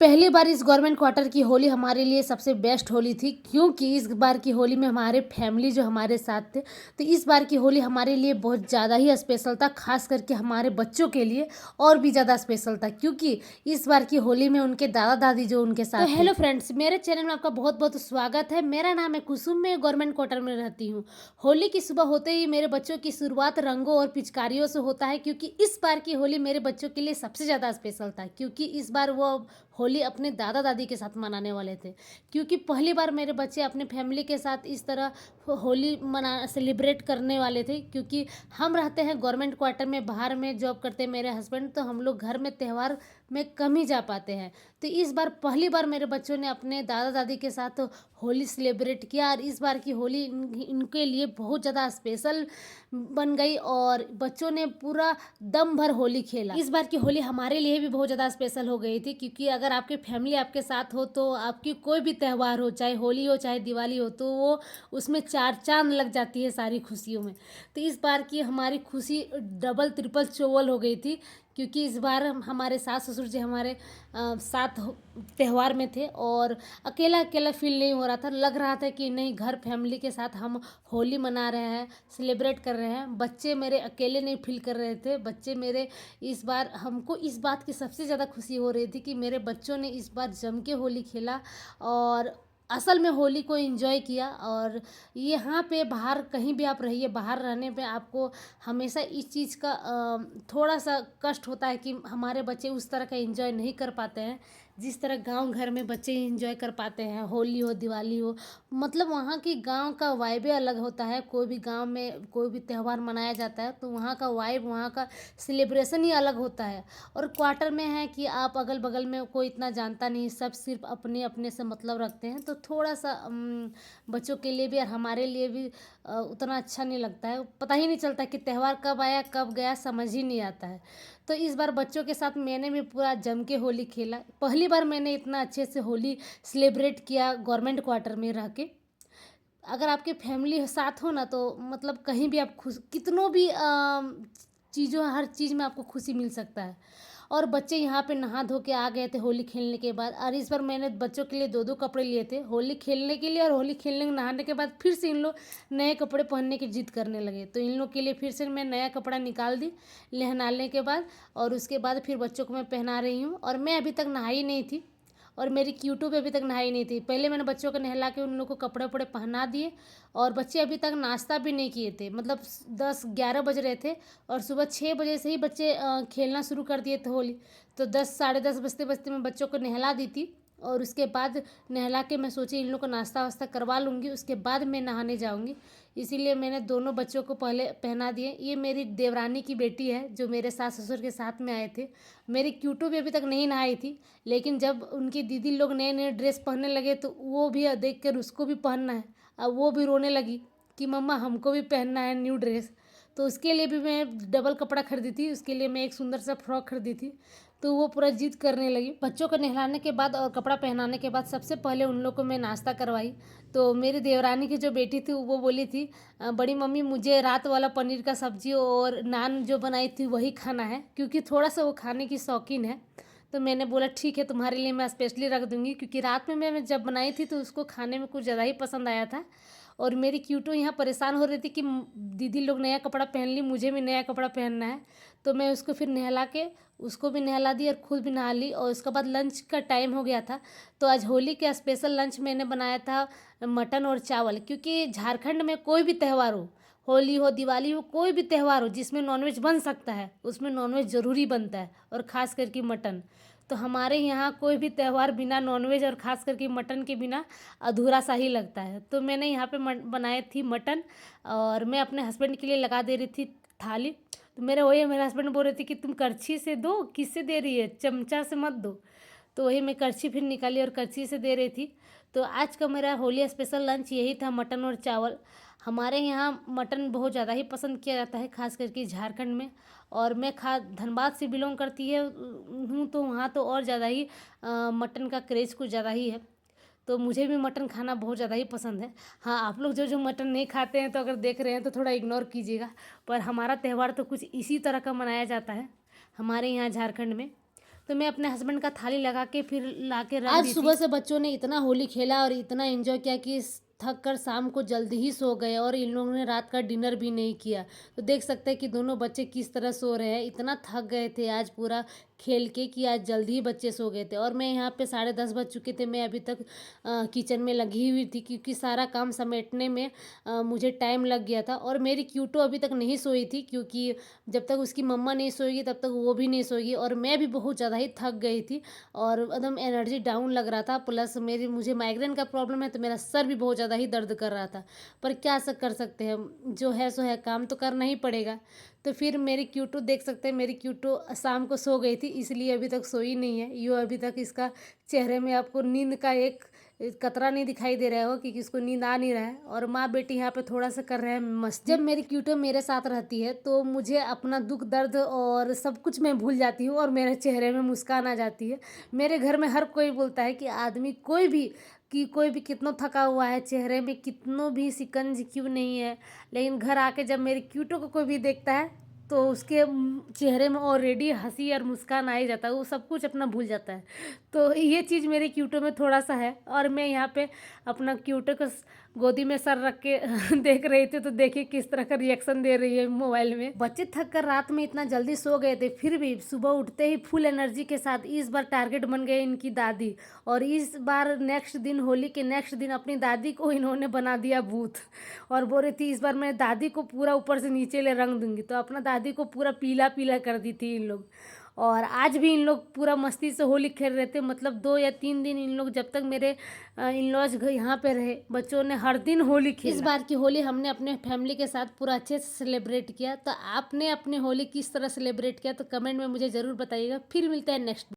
पहली बार इस government quarter की होली हमारे लिए सबसे बेस्ट होली थी, क्योंकि इस बार की होली में हमारे फैमिली जो हमारे साथ थे। तो इस बार की होली हमारे लिए बहुत ज़्यादा ही स्पेशल था, खास करके हमारे बच्चों के लिए और भी ज़्यादा स्पेशल था, क्योंकि इस बार की होली में उनके दादा दादी जो उनके साथ थे। हेलो फ्रेंड्स, मेरे चैनल में आपका बहुत बहुत स्वागत है। मेरा नाम है कुसुम, मैं गवर्नमेंट क्वार्टर में रहती हूँ। होली की सुबह होते ही मेरे बच्चों की शुरुआत रंगों और पिचकारियों से होता है, क्योंकि इस बार की होली मेरे बच्चों के लिए सबसे ज़्यादा स्पेशल था, क्योंकि इस बार वो होली अपने दादा दादी के साथ मनाने वाले थे। क्योंकि पहली बार मेरे बच्चे अपने फैमिली के साथ इस तरह होली मना सेलिब्रेट करने वाले थे, क्योंकि हम रहते हैं गवर्नमेंट क्वार्टर में, बाहर में जॉब करते हैं मेरे हस्बैंड, तो हम लोग घर में त्यौहार में कम ही जा पाते हैं। तो इस बार पहली बार मेरे बच्चों ने अपने दादा दादी के साथ होली सेलिब्रेट किया, और इस बार की होली इनके लिए बहुत ज़्यादा स्पेशल बन गई और बच्चों ने पूरा दम भर होली खेला। इस बार की होली हमारे लिए भी बहुत ज़्यादा स्पेशल हो गई थी, क्योंकि अगर आपकी फैमिली आपके साथ हो तो आपकी कोई भी त्यौहार हो, चाहे होली हो चाहे दिवाली हो, तो वो उसमें चार चांद लग जाती है सारी खुशियों में। तो इस बार की हमारी खुशी डबल ट्रिपल चौवल हो गई थी, क्योंकि इस बार हमारे सास ससुर जी हमारे साथ त्यौहार में थे, और अकेला अकेला फील नहीं हो रहा था। लग रहा था कि नहीं, घर फैमिली के साथ हम होली मना रहे हैं, सेलिब्रेट कर रहे हैं। बच्चे मेरे अकेले नहीं फील कर रहे थे। बच्चे मेरे इस बार, हमको इस बात की सबसे ज़्यादा खुशी हो रही थी कि मेरे बच्चों ने इस बार जम के होली खेला और असल में होली को एंजॉय किया। और यहाँ पे बाहर कहीं भी आप रहिए, बाहर रहने पे आपको हमेशा इस चीज़ का थोड़ा सा कष्ट होता है कि हमारे बच्चे उस तरह का एंजॉय नहीं कर पाते हैं जिस तरह गांव घर में बच्चे एंजॉय कर पाते हैं। होली हो दिवाली हो, मतलब वहाँ की गांव का वाइब अलग होता है। कोई भी गांव में कोई भी त्यौहार मनाया जाता है तो वहाँ का वाइब, वहाँ का सेलिब्रेशन ही अलग होता है। और क्वार्टर में है कि आप अगल बगल में कोई इतना जानता नहीं, सब सिर्फ अपने अपने से मतलब रखते हैं, तो थोड़ा सा बच्चों के लिए भी और हमारे लिए भी उतना अच्छा नहीं लगता है। पता ही नहीं चलता कि त्यौहार कब आया कब गया, समझ ही नहीं आता है। तो इस बार बच्चों के साथ मैंने भी पूरा जम के होली खेला। पहली बार मैंने इतना अच्छे से होली सेलिब्रेट किया गवर्नमेंट क्वार्टर में रह के। अगर आपके फैमिली साथ हो ना, तो मतलब कहीं भी आप खुश, कितनों भी चीज़ों, हर चीज़ में आपको खुशी मिल सकता है। और बच्चे यहाँ पे नहा धो के आ गए थे होली खेलने के बाद। और इस बार मैंने बच्चों के लिए दो दो कपड़े लिए थे, होली खेलने के लिए और होली खेलने नहाने के बाद फिर से इन लोग नए कपड़े पहनने की जिद करने लगे। तो इन लोग के लिए फिर से मैं नया कपड़ा निकाल दी नहाने के बाद, और उसके बाद फिर बच्चों को मैं पहना रही हूँ। और मैं अभी तक नहाई नहीं थी, और मेरी क्यूटू भी अभी तक नहाई नहीं थी। पहले मैंने बच्चों को नहला के उन लोग को कपड़े वपड़े पहना दिए, और बच्चे अभी तक नाश्ता भी नहीं किए थे। मतलब 10-11 बज रहे थे, और सुबह 6 बजे से ही बच्चे खेलना शुरू कर दिए थे होली। तो 10 साढ़े 10 बजते बजते मैं बच्चों को नहला दी थी, और उसके बाद नहला के मैं सोची इन लोग को नाश्ता वास्ता करवा लूँगी, उसके बाद मैं नहाने जाऊँगी। इसीलिए मैंने दोनों बच्चों को पहले पहना दिए। ये मेरी देवरानी की बेटी है जो मेरे सास ससुर के साथ में आए थे। मेरी क्यूटू भी अभी तक नहीं नहाई थी, लेकिन जब उनकी दीदी लोग नए नए ड्रेस पहनने लगे तो वो भी देख कर उसको भी पहनना है। अब वो भी रोने लगी कि मम्मा हमको भी पहनना है न्यू ड्रेस। तो उसके लिए भी मैं डबल कपड़ा खरीदी थी, उसके लिए मैं एक सुंदर सा फ्रॉक खरीदी थी। तो वो पूरा जिद करने लगी। बच्चों को नहलाने के बाद और कपड़ा पहनाने के बाद सबसे पहले उन लोग को मैं नाश्ता करवाई। तो मेरी देवरानी की जो बेटी थी वो बोली थी, बड़ी मम्मी मुझे रात वाला पनीर का सब्जी और नान जो बनाई थी वही खाना है", क्योंकि थोड़ा सा वो खाने की शौकीन है। तो मैंने बोला ठीक है, तुम्हारे लिए मैं स्पेशली रख दूँगी, क्योंकि रात में मैं जब बनाई थी तो उसको खाने में कुछ ज़्यादा ही पसंद आया था। और मेरी क्यूटू यहाँ परेशान हो रही थी कि दीदी लोग नया कपड़ा पहन ली, मुझे भी नया कपड़ा पहनना है। तो मैं उसको फिर नहला के उसको भी नहला दी और खुद भी नहा ली, और उसके बाद लंच का टाइम हो गया था। तो आज होली का स्पेशल लंच मैंने बनाया था मटन और चावल, क्योंकि झारखंड में कोई भी त्यौहार हो, होली हो दिवाली हो, कोई भी त्यौहार हो जिसमें नॉनवेज बन सकता है उसमें नॉनवेज ज़रूरी बनता है, और ख़ास करके मटन। तो हमारे यहाँ कोई भी त्यौहार बिना नॉनवेज और ख़ास करके मटन के बिना अधूरा सा ही लगता है। तो मैंने यहाँ पे बनाए थी मटन, और मैं अपने हस्बैंड के लिए लगा दे रही थी थाली। तो मेरे हस्बैंड बोल रहे थे कि तुम करछी से दो, किससे दे रही है, चमचा से मत दो। तो वही मैं करछी फिर निकाली और करछी से दे रही थी। तो आज का मेरा होली स्पेशल लंच यही था, मटन और चावल। हमारे यहाँ मटन बहुत ज़्यादा ही पसंद किया जाता है, खास करके झारखंड में। और मैं धनबाद से बिलोंग करती है हूँ, तो वहाँ तो और ज़्यादा ही मटन का क्रेज़ कुछ ज़्यादा ही है। तो मुझे भी मटन खाना बहुत ज़्यादा ही पसंद है। हाँ, आप लोग जो जो मटन नहीं खाते हैं तो अगर देख रहे हैं तो थोड़ा इग्नोर कीजिएगा। पर हमारा त्यौहार तो कुछ इसी तरह का मनाया जाता है हमारे यहाँ झारखंड में। तो मैं अपने हस्बैंड का थाली लगा के फिर ला के रख दी थी। आज सुबह से बच्चों ने इतना होली खेला और इतना एंजॉय किया कि थक कर शाम को जल्दी ही सो गए और इन लोगों ने रात का डिनर भी नहीं किया। तो देख सकते हैं कि दोनों बच्चे किस तरह सो रहे हैं। इतना थक गए थे आज पूरा खेल के कि आज जल्दी ही बच्चे सो गए थे। और मैं यहाँ पे 10:30 बज चुके थे। मैं अभी तक किचन में लगी हुई थी क्योंकि सारा काम समेटने में मुझे टाइम लग गया था। और मेरी क्यूटो अभी तक नहीं सोई थी क्योंकि जब तक उसकी मम्मा नहीं सोएगी तब तक वो भी नहीं सोएगी। और मैं भी बहुत ज़्यादा ही थक गई थी और एकदम एनर्जी डाउन लग रहा था। प्लस मुझे माइग्रेन का प्रॉब्लम है तो मेरा सर भी बहुत ज़्यादा ही दर्द कर रहा था। पर क्या कर सकते हैं, जो है सो है, काम तो करना ही पड़ेगा। तो फिर मेरी क्यूटो देख सकते हैं, मेरी क्यूटो शाम को सो गई थी इसलिए अभी तक सोई नहीं है। यो अभी तक इसका चेहरे में आपको नींद का एक कतरा नहीं दिखाई दे रहा हो क्योंकि इसको नींद आ नहीं रहा है। और माँ बेटी यहाँ पे थोड़ा सा कर रहे हैं मस्ती। जब मेरी क्यूटो मेरे साथ रहती है तो मुझे अपना दुख दर्द और सब कुछ मैं भूल जाती हूँ और मेरे चेहरे में मुस्कान आ जाती है। मेरे घर में हर कोई बोलता है कि आदमी कोई भी कितना थका हुआ है, चेहरे में कितनों भी सिकंज क्यों नहीं है, लेकिन घर आके जब मेरी क्यूटो को कोई भी देखता है तो उसके चेहरे में ऑलरेडी हंसी और मुस्कान आ ही जाता है। वो सब कुछ अपना भूल जाता है। तो ये चीज़ मेरे क्यूटो में थोड़ा सा है। और मैं यहाँ पे अपना क्यूटो को गोदी में सर रख के देख रही थी तो देखिए किस तरह का रिएक्शन दे रही है मोबाइल में। बच्चे थक कर रात में इतना जल्दी सो गए थे फिर भी सुबह उठते ही फुल एनर्जी के साथ इस बार टारगेट बन गए इनकी दादी। और इस बार नेक्स्ट दिन, होली के नेक्स्ट दिन, अपनी दादी को इन्होंने बना दिया भूत और बोल रही थी इस बार मैं दादी को पूरा ऊपर से नीचे ले रंग दूंगी। तो अपना दादी को पूरा पीला पीला कर दी थी इन लोग। और आज भी इन लोग पूरा मस्ती से होली खेल रहे थे। मतलब 2 या 3 दिन इन लोग, जब तक मेरे इन लॉज यहाँ पे रहे, बच्चों ने हर दिन होली खेला। इस बार की होली हमने अपने फैमिली के साथ पूरा अच्छे से सेलिब्रेट किया। तो आपने अपनी होली किस तरह सेलिब्रेट किया तो कमेंट में मुझे ज़रूर बताइएगा। फिर मिलते हैं नेक्स्ट।